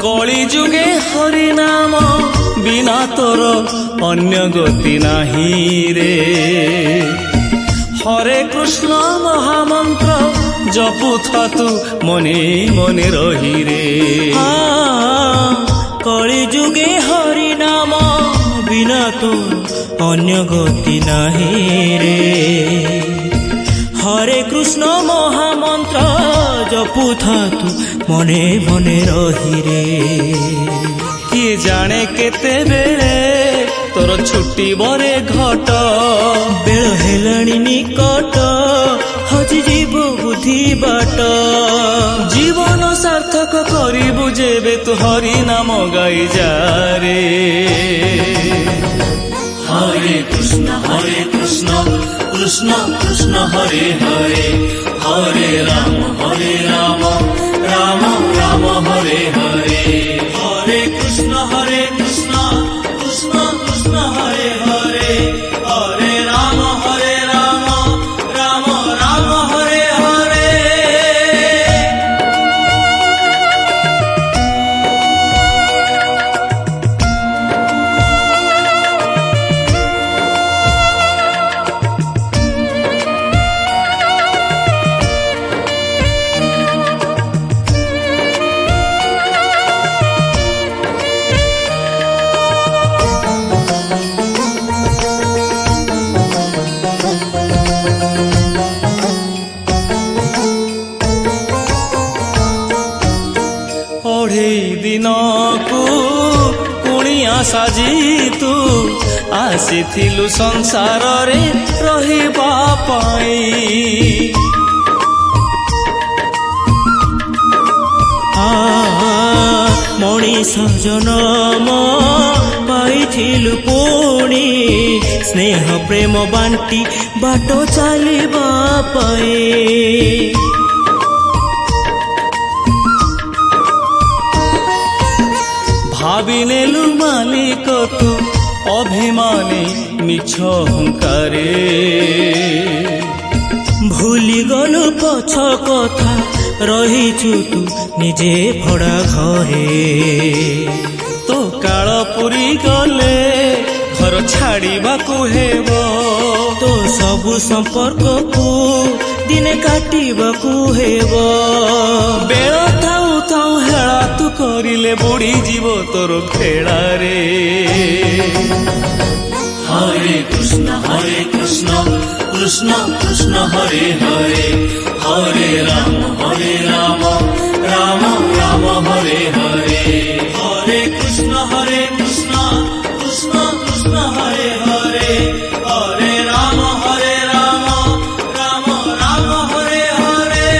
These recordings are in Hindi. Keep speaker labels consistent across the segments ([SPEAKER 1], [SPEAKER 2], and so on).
[SPEAKER 1] कली जुगे हरि नाम बिना तोर अन्य गति नाही रे। हरे कृष्ण महामंत्र जपुथा तू मने मने रही रे।
[SPEAKER 2] कली जुगे हरि नाम बिना तो अन्य गति नाही रे। हरे कृष्ण महामंत्र जपुथा तू मने मने रही रे।
[SPEAKER 1] किए जाने केते बेले तोर छुट्टी बरे घट।
[SPEAKER 2] बेल हेलाणी निकट हजि जीव बुद्धि बाट।
[SPEAKER 1] जीवन सार्थक करिबु जेबे तू हरि नाम गाई जा रे। हरे कृष्ण कृष्ण कृष्ण हरे हरे। हरे राम राम राम हरे हरे। हरे कृष्ण कृष्ण कृष्ण हरे हरे। हरे राम राम राम हरे हरे। दिन को कुणिया साजी तू आसीथिलु संसार रे रहिबा पाई।
[SPEAKER 2] मनीष जनम पाइथिलु पुणी स्नेह प्रेम बांटी बाटो चलिबा पाई।
[SPEAKER 1] भावी नेलु मालिक तू अभिमानी मिछ अहंकारे।
[SPEAKER 2] भूली गलु पछ कथा रहिछु तू निजे भड़ा घरे।
[SPEAKER 1] तो काल पुरी गले घर छाड़िबाकु हेबो।
[SPEAKER 2] तो सबु संपर्क को दिने काटिबाकु हेबो।
[SPEAKER 1] बेल थाउ थाउ हेला तू करिले बुढ़ी जीव तोर खेला रे। हरे कृष्ण कृष्ण कृष्ण हरे हरे। हरे राम राम राम हरे हरे। हरे कृष्ण कृष्ण कृष्ण हरे हरे। हरे राम राम राम हरे हरे।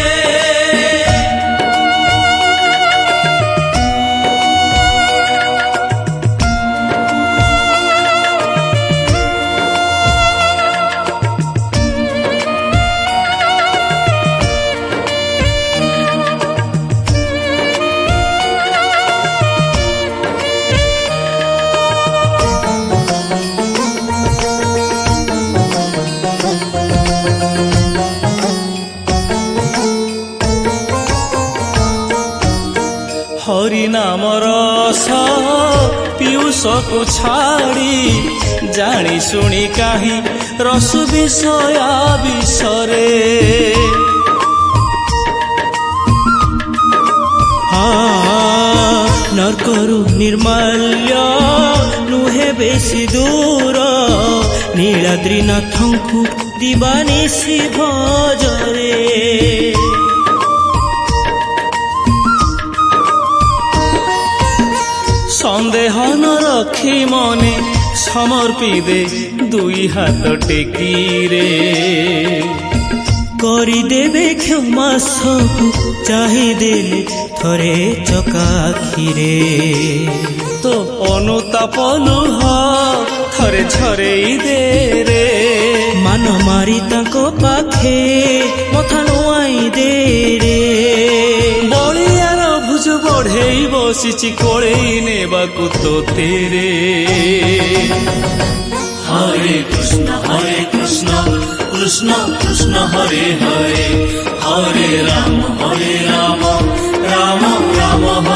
[SPEAKER 1] हरि नाम रस पीयूष को छाड़ी जानी शुणी काहि रस विषया विषरे।
[SPEAKER 2] नरकरु निर्माल्य नुहे बेसी दूर नीलाद्रीनाथंकु दिवानिशी भजरे।
[SPEAKER 1] संदेह न रखी मने समर्पी दे दुई हाथ टेकी रे।
[SPEAKER 2] करिदेवे क्षमा सबु चाहिदेले थरे चकाखिरे।
[SPEAKER 1] तो अनुताप लुह थरे झरेई दे रे।
[SPEAKER 2] मान मारी ताको पाखे मथा नुआई दे रे।
[SPEAKER 1] बलियार भुज ବଢ଼େଇ ବସିଛି କୋଳେଇ ନେବାକୁ ତୋତେରେ।
[SPEAKER 2] হরে কৃষ্ণ কৃষ্ণ কৃষ্ণ হরে হরে, হরে রাম রাম রাম